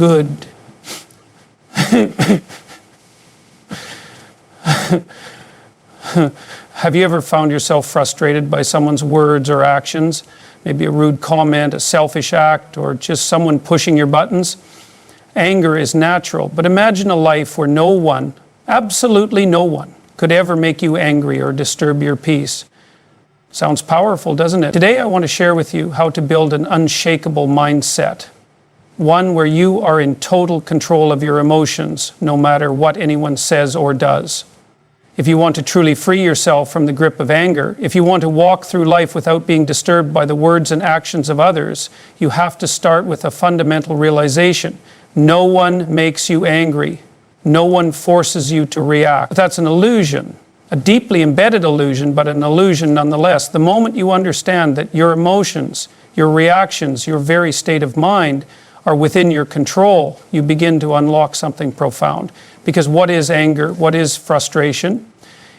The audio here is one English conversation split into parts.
Good. Have you ever found yourself frustrated by someone's words or actions? Maybe a rude comment, a selfish act, or just someone pushing your buttons? Anger is natural, but imagine a life where no one, absolutely no one, could ever make you angry or disturb your peace. Sounds powerful, doesn't it? Today I want to share with you how to build an unshakable mindset. One where you are in total control of your emotions, no matter what anyone says or does. If you want to truly free yourself from the grip of anger, if you want to walk through life without being disturbed by the words and actions of others, you have to start with a fundamental realization. No one makes you angry. No one forces you to react. That's an illusion, a deeply embedded illusion, but an illusion nonetheless. The moment you understand that your emotions, your reactions, your very state of mind are within your control, you begin to unlock something profound. Because what is anger? What is frustration?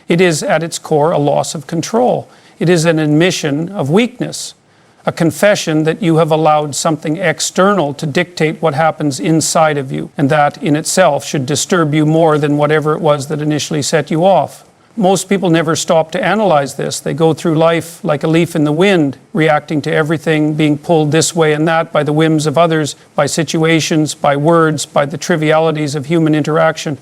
It is at its core a loss of control. It is an admission of weakness, a confession that you have allowed something external to dictate what happens inside of you, and that in itself should disturb you more than whatever it was that initially set you off. Most people never stop to analyze this. They go through life like a leaf in the wind, reacting to everything, being pulled this way and that by the whims of others, by situations, by words, by the trivialities of human interaction.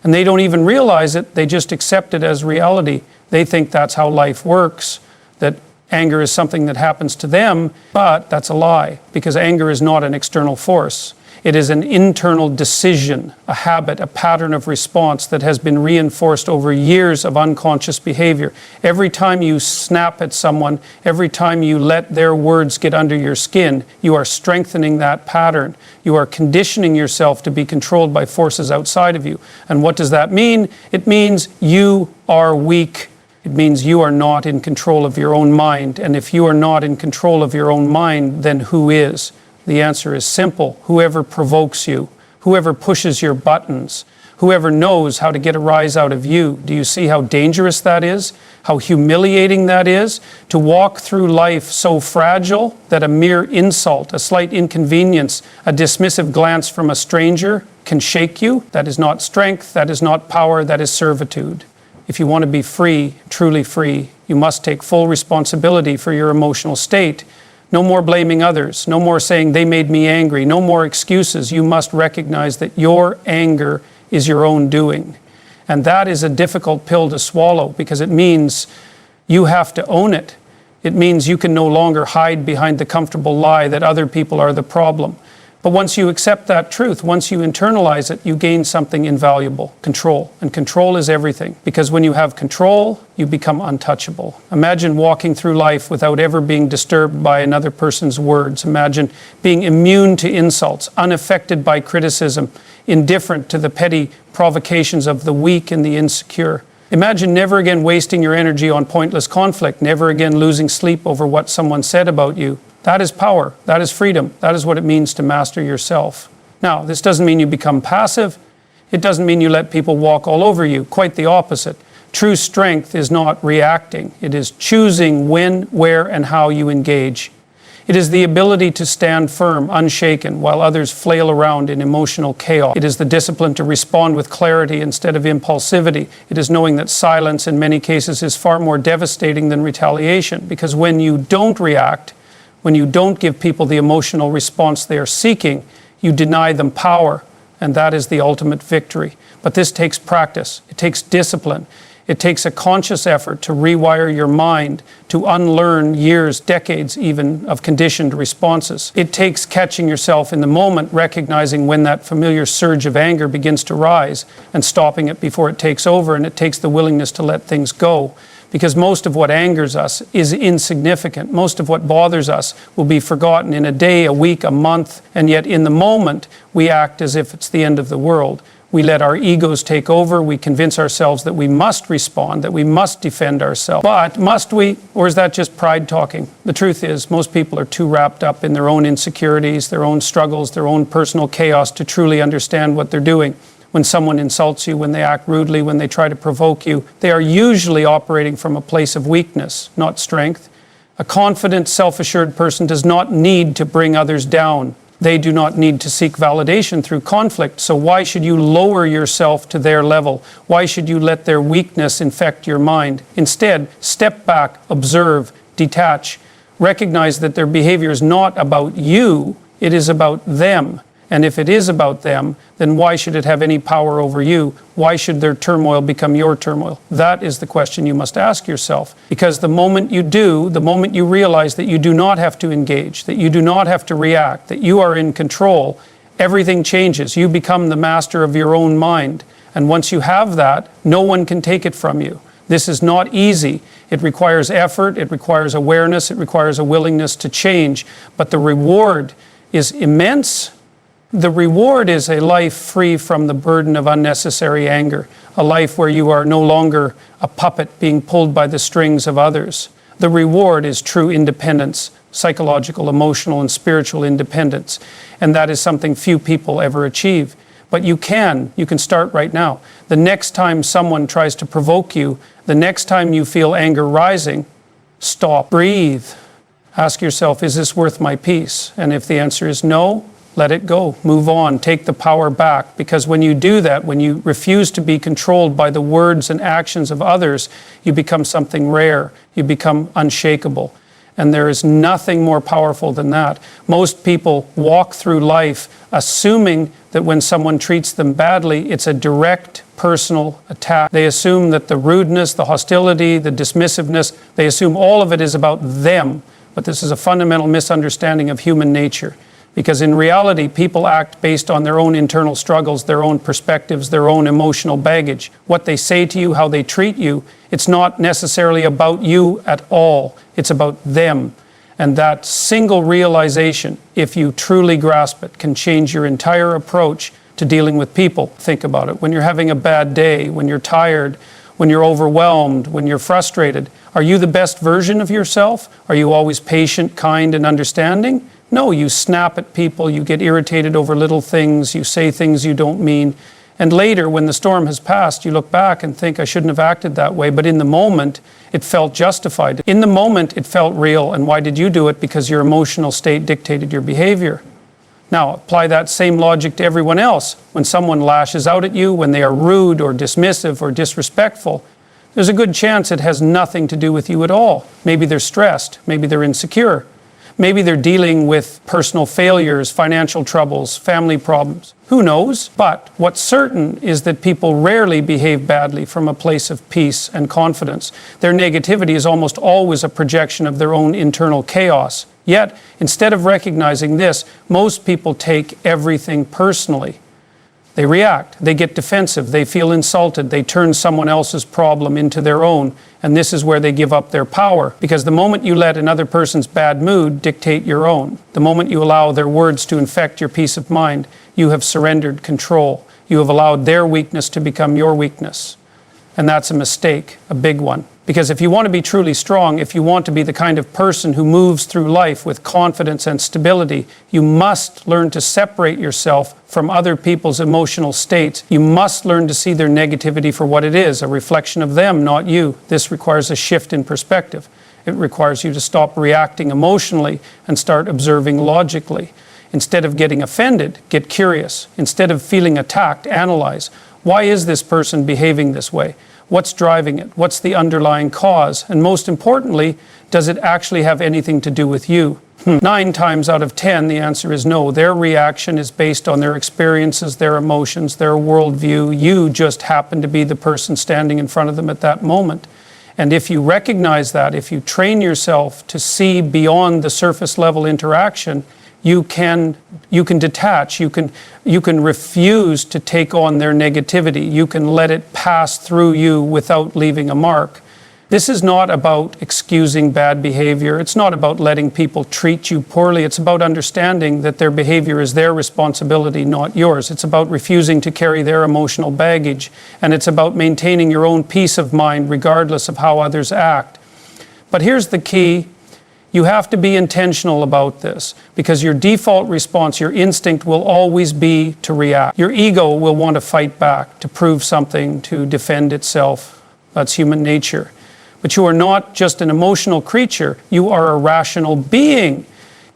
And they don't even realize it, they just accept it as reality. They think that's how life works, that anger is something that happens to them, but that's a lie, because anger is not an external force. It is an internal decision, a habit, a pattern of response that has been reinforced over years of unconscious behavior. Every time you snap at someone, every time you let their words get under your skin, you are strengthening that pattern. You are conditioning yourself to be controlled by forces outside of you. And what does that mean? It means you are weak. It means you are not in control of your own mind. And if you are not in control of your own mind, then who is? The answer is simple. Whoever provokes you, whoever pushes your buttons, whoever knows how to get a rise out of you. Do you see how dangerous that is? How humiliating that is? To walk through life so fragile that a mere insult, a slight inconvenience, a dismissive glance from a stranger can shake you? That is not strength, that is not power, that is servitude. If you want to be free, truly free, you must take full responsibility for your emotional state. No more blaming others, no more saying they made me angry, no more excuses. You must recognize that your anger is your own doing. And that is a difficult pill to swallow because it means you have to own it. It means you can no longer hide behind the comfortable lie that other people are the problem. But once you accept that truth, once you internalize it, you gain something invaluable, control. And control is everything. Because when you have control, you become untouchable. Imagine walking through life without ever being disturbed by another person's words. Imagine being immune to insults, unaffected by criticism, indifferent to the petty provocations of the weak and the insecure. Imagine never again wasting your energy on pointless conflict, never again losing sleep over what someone said about you. That is power. That is freedom. That is what it means to master yourself. Now, this doesn't mean you become passive. It doesn't mean you let people walk all over you. Quite the opposite. True strength is not reacting. It is choosing when, where, and how you engage. It is the ability to stand firm, unshaken, while others flail around in emotional chaos. It is the discipline to respond with clarity instead of impulsivity. It is knowing that silence in many cases is far more devastating than retaliation, because when you don't react, when you don't give people the emotional response they are seeking, you deny them power, and that is the ultimate victory. But this takes practice. It takes discipline. It takes a conscious effort to rewire your mind, to unlearn years, decades even, of conditioned responses. It takes catching yourself in the moment, recognizing when that familiar surge of anger begins to rise, and stopping it before it takes over, and it takes the willingness to let things go. Because most of what angers us is insignificant. Most of what bothers us will be forgotten in a day, a week, a month, and yet in the moment, we act as if it's the end of the world. We let our egos take over. We convince ourselves that we must respond, that we must defend ourselves. But must we? Or is that just pride talking? The truth is, most people are too wrapped up in their own insecurities, their own struggles, their own personal chaos to truly understand what they're doing. When someone insults you, when they act rudely, when they try to provoke you, they are usually operating from a place of weakness, not strength. A confident, self-assured person does not need to bring others down. They do not need to seek validation through conflict, so why should you lower yourself to their level? Why should you let their weakness infect your mind? Instead, step back, observe, detach, recognize that their behavior is not about you, it is about them. And if it is about them, then why should it have any power over you? Why should their turmoil become your turmoil? That is the question you must ask yourself. Because the moment you do, the moment you realize that you do not have to engage, that you do not have to react, that you are in control, everything changes. You become the master of your own mind. And once you have that, no one can take it from you. This is not easy. It requires effort, it requires awareness, it requires a willingness to change. But the reward is immense. The reward is a life free from the burden of unnecessary anger, a life where you are no longer a puppet being pulled by the strings of others. The reward is true independence, psychological, emotional, and spiritual independence, and that is something few people ever achieve. But you can start right now. The next time someone tries to provoke you, the next time you feel anger rising, stop, breathe. Ask yourself, is this worth my peace? And if the answer is no, let it go, move on, take the power back. Because when you do that, when you refuse to be controlled by the words and actions of others, you become something rare, you become unshakable. And there is nothing more powerful than that. Most people walk through life assuming that when someone treats them badly, it's a direct personal attack. They assume that the rudeness, the hostility, the dismissiveness, they assume all of it is about them. But this is a fundamental misunderstanding of human nature. Because in reality, people act based on their own internal struggles, their own perspectives, their own emotional baggage. What they say to you, how they treat you, it's not necessarily about you at all. It's about them. And that single realization, if you truly grasp it, can change your entire approach to dealing with people. Think about it. When you're having a bad day, when you're tired, when you're overwhelmed, when you're frustrated, are you the best version of yourself? Are you always patient, kind, and understanding? No, you snap at people, you get irritated over little things, you say things you don't mean. And later, when the storm has passed, you look back and think, I shouldn't have acted that way. But in the moment, it felt justified. In the moment, it felt real. And why did you do it? Because your emotional state dictated your behavior. Now, apply that same logic to everyone else. When someone lashes out at you, when they are rude or dismissive or disrespectful, there's a good chance it has nothing to do with you at all. Maybe they're stressed, maybe they're insecure. Maybe they're dealing with personal failures, financial troubles, family problems. Who knows? But what's certain is that people rarely behave badly from a place of peace and confidence. Their negativity is almost always a projection of their own internal chaos. Yet, instead of recognizing this, most people take everything personally. They react, they get defensive, they feel insulted, they turn someone else's problem into their own, and this is where they give up their power. Because the moment you let another person's bad mood dictate your own, the moment you allow their words to infect your peace of mind, you have surrendered control. You have allowed their weakness to become your weakness. And that's a mistake, a big one. Because if you want to be truly strong, if you want to be the kind of person who moves through life with confidence and stability, you must learn to separate yourself from other people's emotional states. You must learn to see their negativity for what it is, a reflection of them, not you. This requires a shift in perspective. It requires you to stop reacting emotionally and start observing logically. Instead of getting offended, get curious. Instead of feeling attacked, analyze. Why is this person behaving this way? What's driving it? What's the underlying cause? And most importantly, does it actually have anything to do with you? 9 times out of 10, the answer is no. Their reaction is based on their experiences, their emotions, their worldview. You just happen to be the person standing in front of them at that moment. And if you recognize that, if you train yourself to see beyond the surface level interaction, you can detach, you can refuse to take on their negativity. You can let it pass through you without leaving a mark. This is not about excusing bad behavior. It's not about letting people treat you poorly. It's about understanding that their behavior is their responsibility, not yours. It's about refusing to carry their emotional baggage. And it's about maintaining your own peace of mind regardless of how others act. But here's the key. You have to be intentional about this because your default response, your instinct will always be to react. Your ego will want to fight back, to prove something, to defend itself. That's human nature. But you are not just an emotional creature. You are a rational being.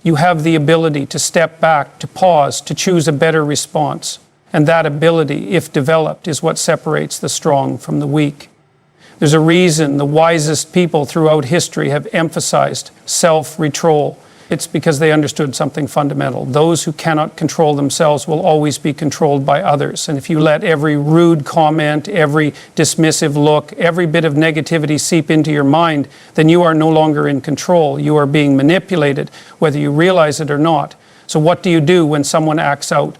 you have the ability to step back, to pause, to choose a better response. And that ability, if developed, is what separates the strong from the weak. There's a reason the wisest people throughout history have emphasized self-control. It's because they understood something fundamental. Those who cannot control themselves will always be controlled by others. And if you let every rude comment, every dismissive look, every bit of negativity seep into your mind, then you are no longer in control. You are being manipulated, whether you realize it or not. So what do you do when someone acts out?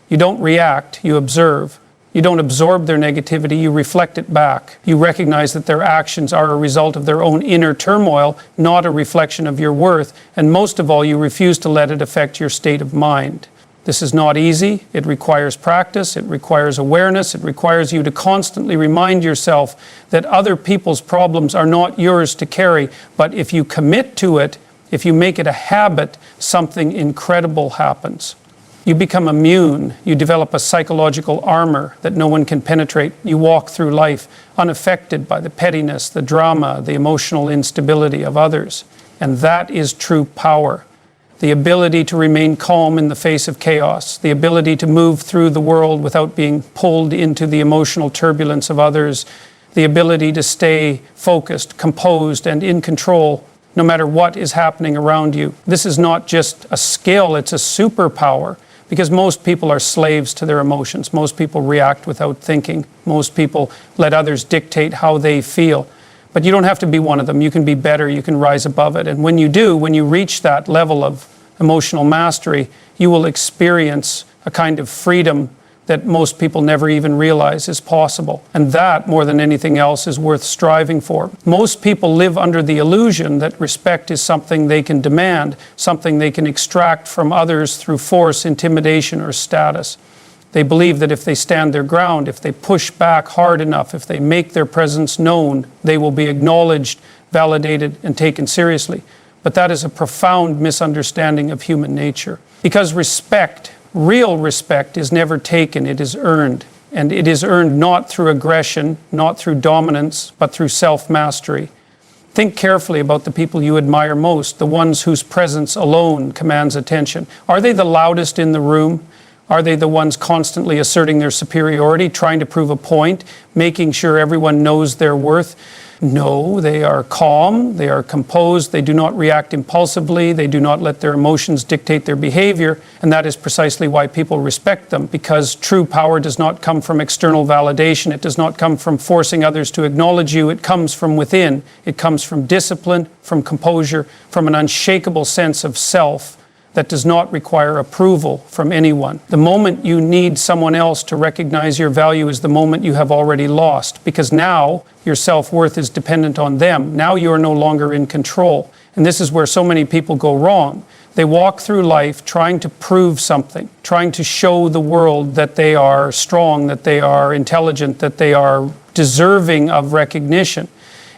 You don't react, you observe. You don't absorb their negativity, you reflect it back. You recognize that their actions are a result of their own inner turmoil, not a reflection of your worth. And most of all, you refuse to let it affect your state of mind. This is not easy. It requires practice. It requires awareness. It requires you to constantly remind yourself that other people's problems are not yours to carry. But if you commit to it, if you make it a habit, something incredible happens. You become immune. You develop a psychological armor that no one can penetrate. You walk through life unaffected by the pettiness, the drama, the emotional instability of others. And that is true power. The ability to remain calm in the face of chaos, the ability to move through the world without being pulled into the emotional turbulence of others, the ability to stay focused, composed, and in control no matter what is happening around you. This is not just a skill, it's a superpower. Because most people are slaves to their emotions. Most people react without thinking. Most people let others dictate how they feel. But you don't have to be one of them. You can be better. You can rise above it. And when you do, when you reach that level of emotional mastery, you will experience a kind of freedom that most people never even realize is possible. And that, more than anything else, is worth striving for. Most people live under the illusion that respect is something they can demand, something they can extract from others through force, intimidation, or status. They believe that if they stand their ground, if they push back hard enough, if they make their presence known, they will be acknowledged, validated, and taken seriously. But that is a profound misunderstanding of human nature. Because respect, real respect, is never taken, it is earned. And it is earned not through aggression, not through dominance, but through self-mastery. Think carefully about the people you admire most, the ones whose presence alone commands attention. Are they the loudest in the room? Are they the ones constantly asserting their superiority, trying to prove a point, making sure everyone knows their worth? No, they are calm, they are composed, they do not react impulsively, they do not let their emotions dictate their behavior, and that is precisely why people respect them, because true power does not come from external validation, it does not come from forcing others to acknowledge you, it comes from within, it comes from discipline, from composure, from an unshakable sense of self that does not require approval from anyone. The moment you need someone else to recognize your value is the moment you have already lost, because now your self-worth is dependent on them. Now you are no longer in control. And this is where so many people go wrong. They walk through life trying to prove something, trying to show the world that they are strong, that they are intelligent, that they are deserving of recognition.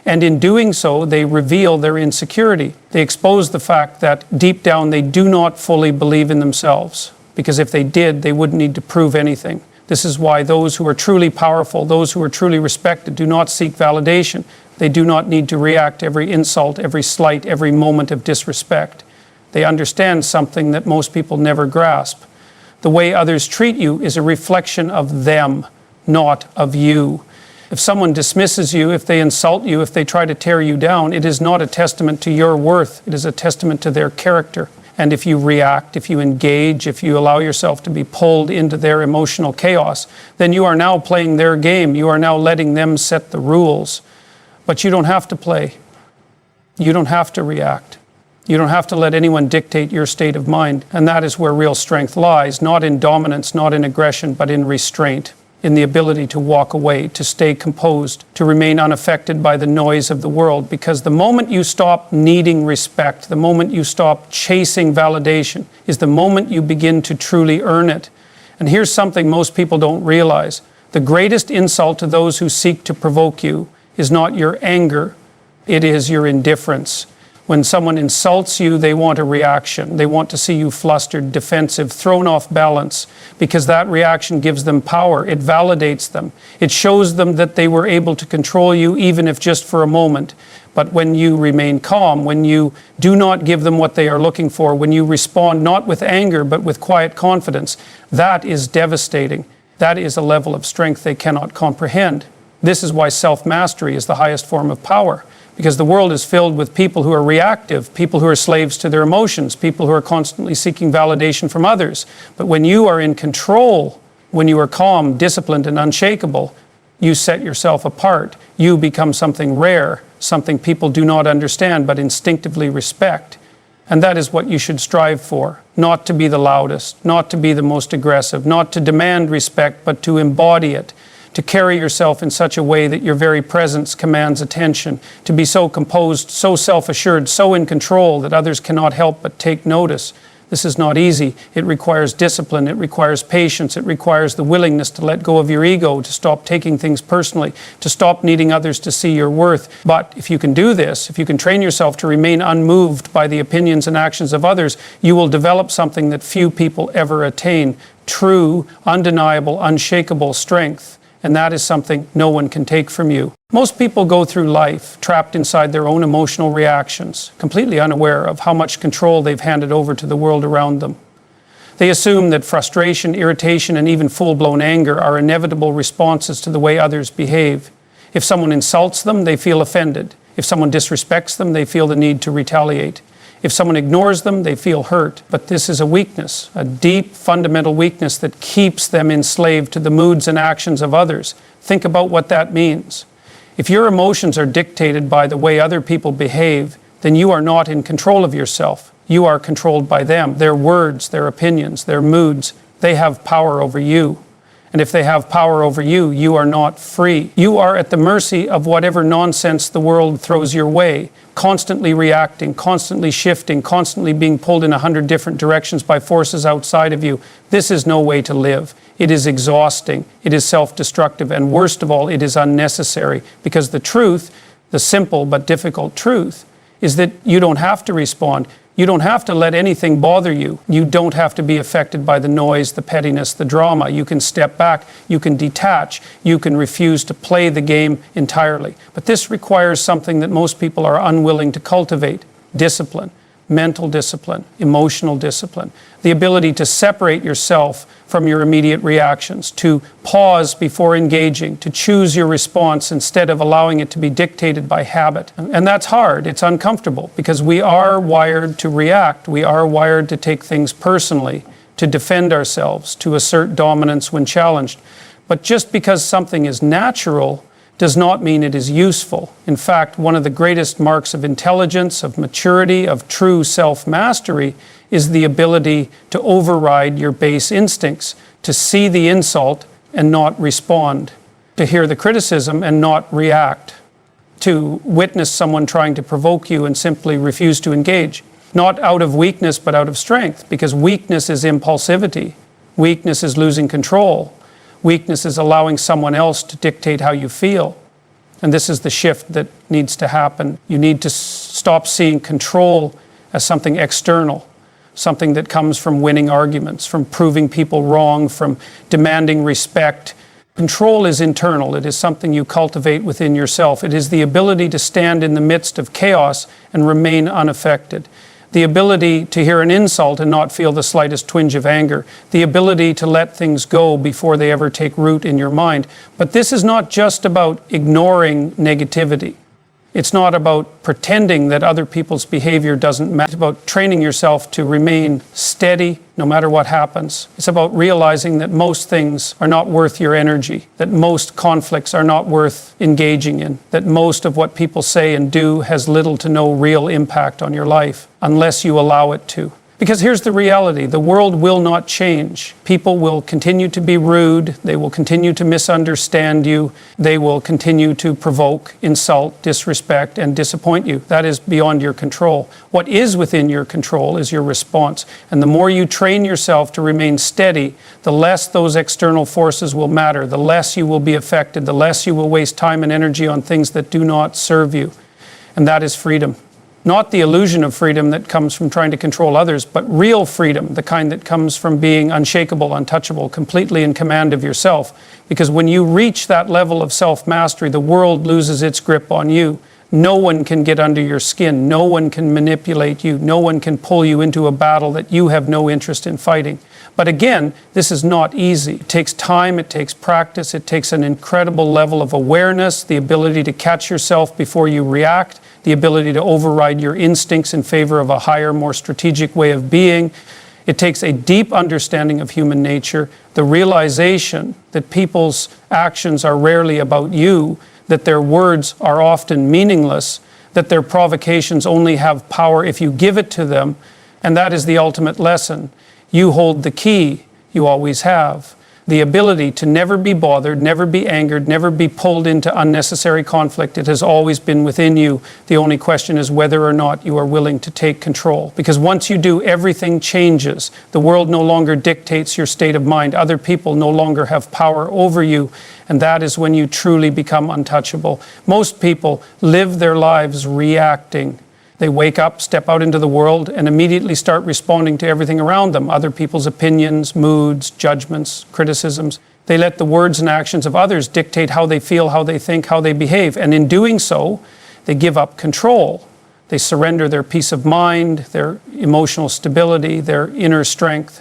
And in doing so, they reveal their insecurity. They expose the fact that deep down they do not fully believe in themselves. Because if they did, they wouldn't need to prove anything. This is why those who are truly powerful, those who are truly respected, do not seek validation. They do not need to react to every insult, every slight, every moment of disrespect. They understand something that most people never grasp. The way others treat you is a reflection of them, not of you. If someone dismisses you, if they insult you, if they try to tear you down, it is not a testament to your worth. It is a testament to their character. And if you react, if you engage, if you allow yourself to be pulled into their emotional chaos, then you are now playing their game. You are now letting them set the rules. But you don't have to play. You don't have to react. You don't have to let anyone dictate your state of mind. And that is where real strength lies, not in dominance, not in aggression, but in restraint. In the ability to walk away, to stay composed, to remain unaffected by the noise of the world. Because the moment you stop needing respect, the moment you stop chasing validation, is the moment you begin to truly earn it. And here's something most people don't realize. The greatest insult to those who seek to provoke you is not your anger, it is your indifference. When someone insults you, they want a reaction. They want to see you flustered, defensive, thrown off balance, because that reaction gives them power. It validates them. It shows them that they were able to control you, even if just for a moment. But when you remain calm, when you do not give them what they are looking for, when you respond not with anger, but with quiet confidence, that is devastating. That is a level of strength they cannot comprehend. This is why self-mastery is the highest form of power. Because the world is filled with people who are reactive, people who are slaves to their emotions, people who are constantly seeking validation from others. But when you are in control, when you are calm, disciplined, and unshakable, you set yourself apart. You become something rare, something people do not understand but instinctively respect. And that is what you should strive for. Not to be the loudest, not to be the most aggressive, not to demand respect, but to embody it. To carry yourself in such a way that your very presence commands attention, to be so composed, so self-assured, so in control that others cannot help but take notice. This is not easy. It requires discipline, it requires patience, it requires the willingness to let go of your ego, to stop taking things personally, to stop needing others to see your worth. But if you can do this, if you can train yourself to remain unmoved by the opinions and actions of others, you will develop something that few people ever attain: true, undeniable, unshakable strength. And that is something no one can take from you. Most people go through life trapped inside their own emotional reactions, completely unaware of how much control they've handed over to the world around them. They assume that frustration, irritation, and even full-blown anger are inevitable responses to the way others behave. If someone insults them, they feel offended. If someone disrespects them, they feel the need to retaliate. If someone ignores them, they feel hurt. But this is a weakness, a deep, fundamental weakness that keeps them enslaved to the moods and actions of others. Think about what that means. If your emotions are dictated by the way other people behave, then you are not in control of yourself. You are controlled by them, their words, their opinions, their moods. They have power over you. And if they have power over you, you are not free. You are at the mercy of whatever nonsense the world throws your way, constantly reacting, constantly shifting, constantly being pulled in 100 different directions by forces outside of you. This is no way to live. It is exhausting, it is self-destructive, and worst of all, it is unnecessary. Because the truth, the simple but difficult truth, is that you don't have to respond. You don't have to let anything bother you. You don't have to be affected by the noise, the pettiness, the drama. You can step back, you can detach, you can refuse to play the game entirely. But this requires something that most people are unwilling to cultivate: discipline, mental discipline, emotional discipline, the ability to separate yourself from your immediate reactions, to pause before engaging, to choose your response instead of allowing it to be dictated by habit. And that's hard, it's uncomfortable, because we are wired to react, we are wired to take things personally, to defend ourselves, to assert dominance when challenged. But just because something is natural does not mean it is useful. In fact, one of the greatest marks of intelligence, of maturity, of true self-mastery is the ability to override your base instincts, to see the insult and not respond, to hear the criticism and not react, to witness someone trying to provoke you and simply refuse to engage. Not out of weakness, but out of strength, because weakness is impulsivity. Weakness is losing control. Weakness is allowing someone else to dictate how you feel. And this is the shift that needs to happen. You need to stop seeing control as something external, something that comes from winning arguments, from proving people wrong, from demanding respect. Control is internal. It is something you cultivate within yourself. It is the ability to stand in the midst of chaos and remain unaffected. The ability to hear an insult and not feel the slightest twinge of anger. The ability to let things go before they ever take root in your mind. But this is not just about ignoring negativity. It's not about pretending that other people's behavior doesn't matter. It's about training yourself to remain steady no matter what happens. It's about realizing that most things are not worth your energy, that most conflicts are not worth engaging in, that most of what people say and do has little to no real impact on your life unless you allow it to. Because here's the reality, the world will not change. People will continue to be rude, they will continue to misunderstand you, they will continue to provoke, insult, disrespect, and disappoint you. That is beyond your control. What is within your control is your response. And the more you train yourself to remain steady, the less those external forces will matter, the less you will be affected, the less you will waste time and energy on things that do not serve you. And that is freedom. Not the illusion of freedom that comes from trying to control others, but real freedom, the kind that comes from being unshakable, untouchable, completely in command of yourself. Because when you reach that level of self-mastery, the world loses its grip on you. No one can get under your skin. No one can manipulate you. No one can pull you into a battle that you have no interest in fighting. But again, this is not easy. It takes time, it takes practice, it takes an incredible level of awareness, the ability to catch yourself before you react, the ability to override your instincts in favor of a higher, more strategic way of being. It takes a deep understanding of human nature, the realization that people's actions are rarely about you, that their words are often meaningless, that their provocations only have power if you give it to them, and that is the ultimate lesson. You hold the key, you always have. The ability to never be bothered, never be angered, never be pulled into unnecessary conflict. It has always been within you. The only question is whether or not you are willing to take control. Because once you do, everything changes. The world no longer dictates your state of mind. Other people no longer have power over you. And that is when you truly become untouchable. Most people live their lives reacting. They wake up, step out into the world, and immediately start responding to everything around them, other people's opinions, moods, judgments, criticisms. They let the words and actions of others dictate how they feel, how they think, how they behave. And in doing so, they give up control. They surrender their peace of mind, their emotional stability, their inner strength.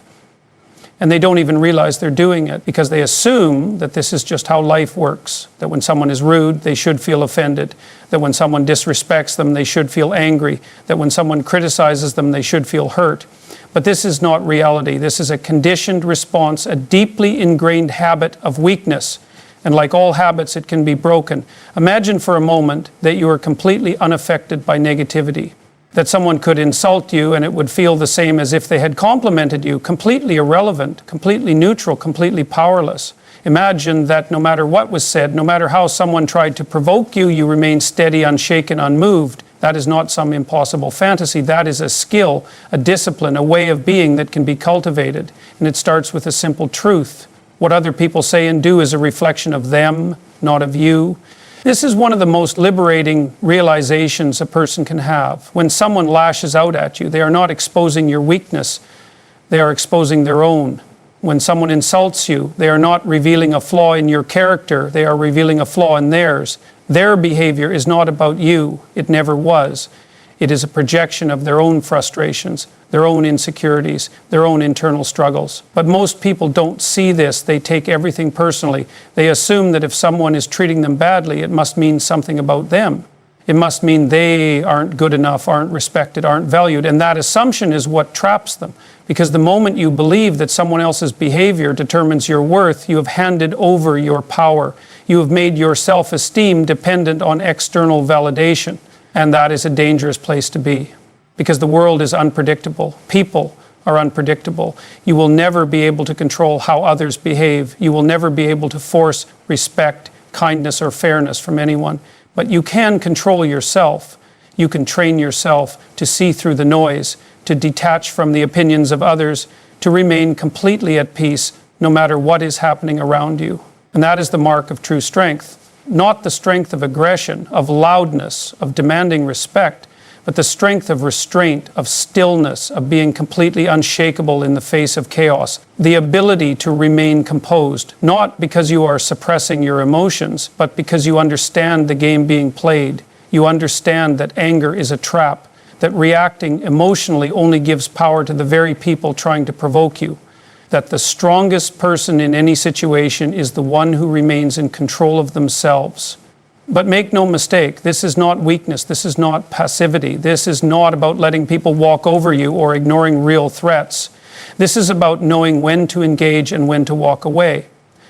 And they don't even realize they're doing it because they assume that this is just how life works, that when someone is rude, they should feel offended, that when someone disrespects them, they should feel angry, that when someone criticizes them, they should feel hurt. But this is not reality. This is a conditioned response, a deeply ingrained habit of weakness. And like all habits, it can be broken. Imagine for a moment that you are completely unaffected by negativity, that someone could insult you and it would feel the same as if they had complimented you, completely irrelevant, completely neutral, completely powerless. Imagine that no matter what was said, no matter how someone tried to provoke you, you remain steady, unshaken, unmoved. That is not some impossible fantasy. That is a skill, a discipline, a way of being that can be cultivated. And it starts with a simple truth. What other people say and do is a reflection of them, not of you. This is one of the most liberating realizations a person can have. When someone lashes out at you, they are not exposing your weakness, they are exposing their own. When someone insults you, they are not revealing a flaw in your character, they are revealing a flaw in theirs. Their behavior is not about you, it never was. It is a projection of their own frustrations, their own insecurities, their own internal struggles. But most people don't see this. They take everything personally. They assume that if someone is treating them badly, it must mean something about them. It must mean they aren't good enough, aren't respected, aren't valued. And that assumption is what traps them. Because the moment you believe that someone else's behavior determines your worth, you have handed over your power. You have made your self-esteem dependent on external validation. And that is a dangerous place to be, because the world is unpredictable. People are unpredictable. You will never be able to control how others behave. You will never be able to force respect, kindness, or fairness from anyone. But you can control yourself. You can train yourself to see through the noise, to detach from the opinions of others, to remain completely at peace no matter what is happening around you. And that is the mark of true strength. Not the strength of aggression, of loudness, of demanding respect, but the strength of restraint, of stillness, of being completely unshakable in the face of chaos. The ability to remain composed, not because you are suppressing your emotions, but because you understand the game being played. You understand that anger is a trap, that reacting emotionally only gives power to the very people trying to provoke you. That the strongest person in any situation is the one who remains in control of themselves. But make no mistake, this is not weakness, this is not passivity, this is not about letting people walk over you or ignoring real threats. This is about knowing when to engage and when to walk away.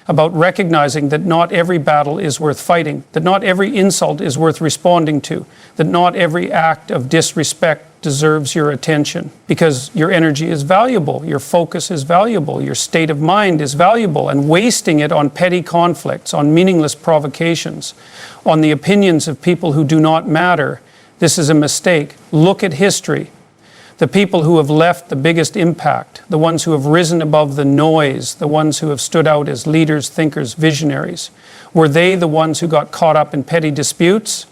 About recognizing that not every battle is worth fighting, that not every insult is worth responding to, that not every act of disrespect deserves your attention, because your energy is valuable, your focus is valuable, your state of mind is valuable, and wasting it on petty conflicts, on meaningless provocations, on the opinions of people who do not matter, this is a mistake. Look at history. The people who have left the biggest impact, the ones who have risen above the noise, the ones who have stood out as leaders, thinkers, visionaries, were they the ones who got caught up in petty disputes?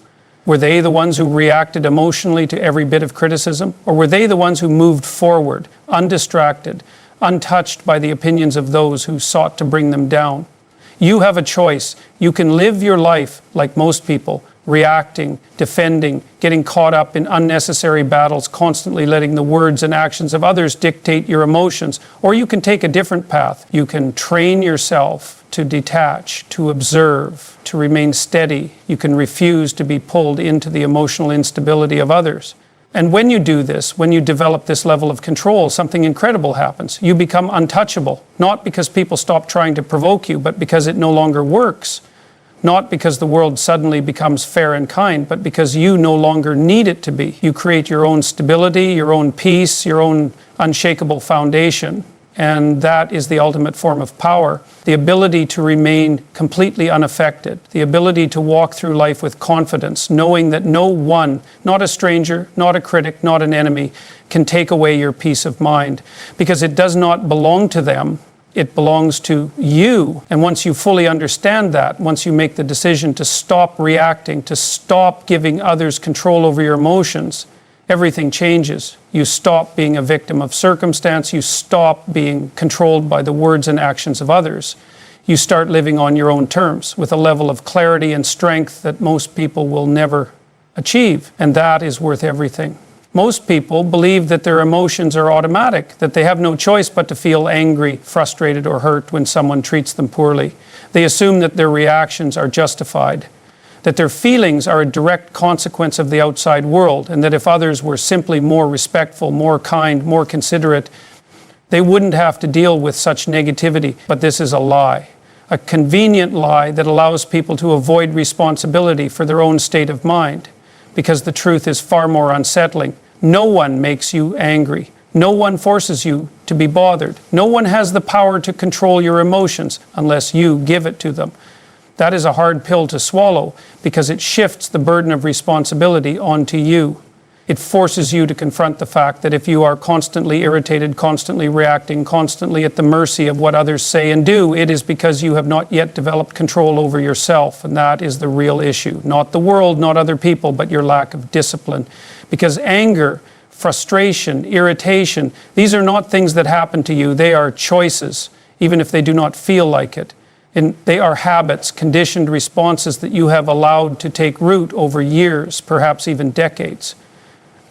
Were they the ones who reacted emotionally to every bit of criticism? Or were they the ones who moved forward, undistracted, untouched by the opinions of those who sought to bring them down? You have a choice. You can live your life like most people, reacting, defending, getting caught up in unnecessary battles, constantly letting the words and actions of others dictate your emotions. Or you can take a different path. You can train yourself to detach, to observe, to remain steady. You can refuse to be pulled into the emotional instability of others. And when you do this, when you develop this level of control, something incredible happens. You become untouchable, not because people stop trying to provoke you, but because it no longer works. Not because the world suddenly becomes fair and kind, but because you no longer need it to be. You create your own stability, your own peace, your own unshakable foundation. And that is the ultimate form of power. The ability to remain completely unaffected. The ability to walk through life with confidence, knowing that no one, not a stranger, not a critic, not an enemy, can take away your peace of mind. Because it does not belong to them. It belongs to you. And once you fully understand that, once you make the decision to stop reacting, to stop giving others control over your emotions, everything changes. You stop being a victim of circumstance. You stop being controlled by the words and actions of others. You start living on your own terms with a level of clarity and strength that most people will never achieve. And that is worth everything. Most people believe that their emotions are automatic, that they have no choice but to feel angry, frustrated, or hurt when someone treats them poorly. They assume that their reactions are justified, that their feelings are a direct consequence of the outside world, and that if others were simply more respectful, more kind, more considerate, they wouldn't have to deal with such negativity. But this is a lie, a convenient lie that allows people to avoid responsibility for their own state of mind. Because the truth is far more unsettling. No one makes you angry. No one forces you to be bothered. No one has the power to control your emotions unless you give it to them. That is a hard pill to swallow because it shifts the burden of responsibility onto you. It forces you to confront the fact that if you are constantly irritated, constantly reacting, constantly at the mercy of what others say and do, it is because you have not yet developed control over yourself. And that is the real issue. Not the world, not other people, but your lack of discipline. Because anger, frustration, irritation, these are not things that happen to you. They are choices, even if they do not feel like it. And they are habits, conditioned responses that you have allowed to take root over years, perhaps even decades.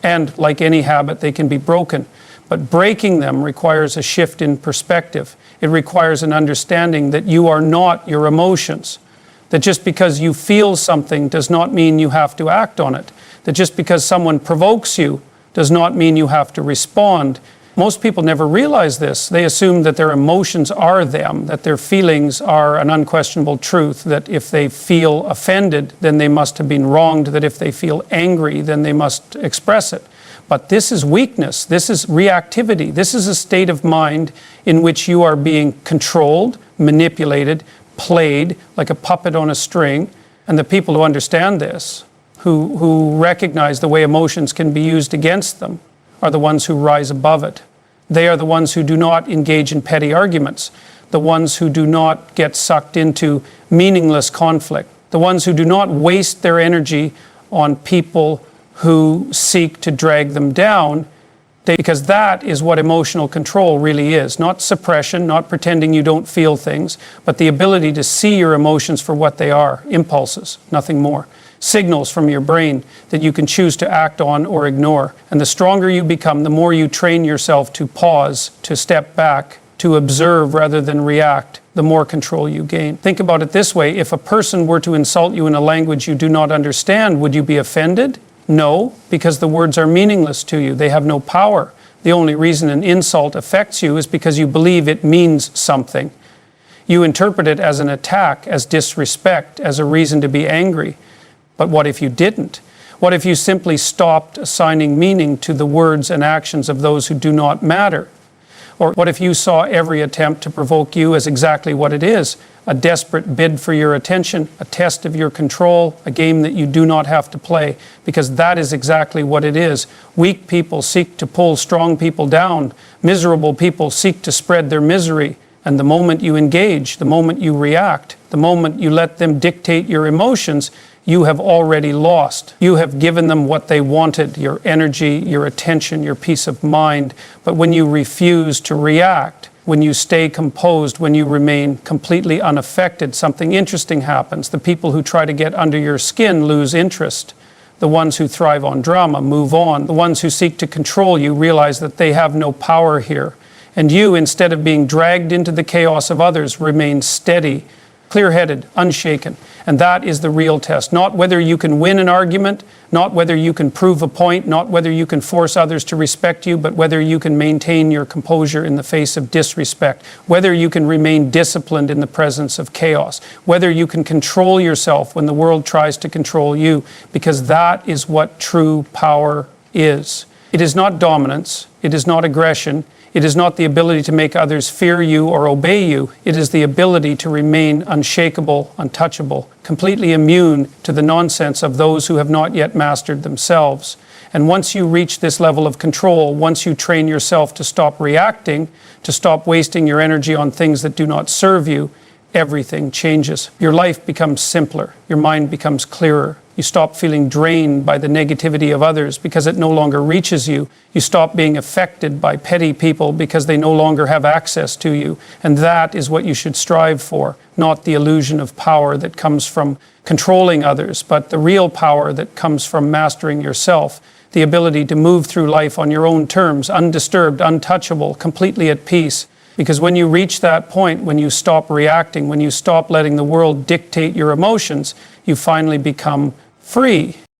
And like any habit, they can be broken. But breaking them requires a shift in perspective. It requires an understanding that you are not your emotions. That just because you feel something does not mean you have to act on it. That just because someone provokes you does not mean you have to respond. Most people never realize this. They assume that their emotions are them, that their feelings are an unquestionable truth, that if they feel offended, then they must have been wronged, that if they feel angry, then they must express it. But this is weakness. This is reactivity. This is a state of mind in which you are being controlled, manipulated, played like a puppet on a string. And the people who understand this, who recognize the way emotions can be used against them, are the ones who rise above it. They are the ones who do not engage in petty arguments, the ones who do not get sucked into meaningless conflict, the ones who do not waste their energy on people who seek to drag them down, because that is what emotional control really is. Not suppression, not pretending you don't feel things, but the ability to see your emotions for what they are, impulses, nothing more. Signals from your brain that you can choose to act on or ignore. And the stronger you become, the more you train yourself to pause, to step back, to observe rather than react, the more control you gain. Think about it this way. If a person were to insult you in a language you do not understand, would you be offended? No, because the words are meaningless to you. They have no power. The only reason an insult affects you is because you believe it means something. You interpret it as an attack, as disrespect, as a reason to be angry. But what if you didn't? What if you simply stopped assigning meaning to the words and actions of those who do not matter? Or what if you saw every attempt to provoke you as exactly what it is? A desperate bid for your attention, a test of your control, a game that you do not have to play, because that is exactly what it is. Weak people seek to pull strong people down. Miserable people seek to spread their misery. And the moment you engage, the moment you react, the moment you let them dictate your emotions, you have already lost. You have given them what they wanted, your energy, your attention, your peace of mind. But when you refuse to react, when you stay composed, when you remain completely unaffected, something interesting happens. The people who try to get under your skin lose interest. The ones who thrive on drama move on. The ones who seek to control you realize that they have no power here. And you, instead of being dragged into the chaos of others, remain steady, clear-headed, unshaken. And that is the real test. Not whether you can win an argument, not whether you can prove a point, not whether you can force others to respect you, but whether you can maintain your composure in the face of disrespect, whether you can remain disciplined in the presence of chaos, whether you can control yourself when the world tries to control you, because that is what true power is. It is not dominance. It is not aggression. It is not the ability to make others fear you or obey you. It is the ability to remain unshakable, untouchable, completely immune to the nonsense of those who have not yet mastered themselves. And once you reach this level of control, once you train yourself to stop reacting, to stop wasting your energy on things that do not serve you, everything changes. Your life becomes simpler. Your mind becomes clearer. You stop feeling drained by the negativity of others because it no longer reaches you. You stop being affected by petty people because they no longer have access to you. And that is what you should strive for, not the illusion of power that comes from controlling others, but the real power that comes from mastering yourself, the ability to move through life on your own terms, undisturbed, untouchable, completely at peace. Because when you reach that point, when you stop reacting, when you stop letting the world dictate your emotions, you finally become free.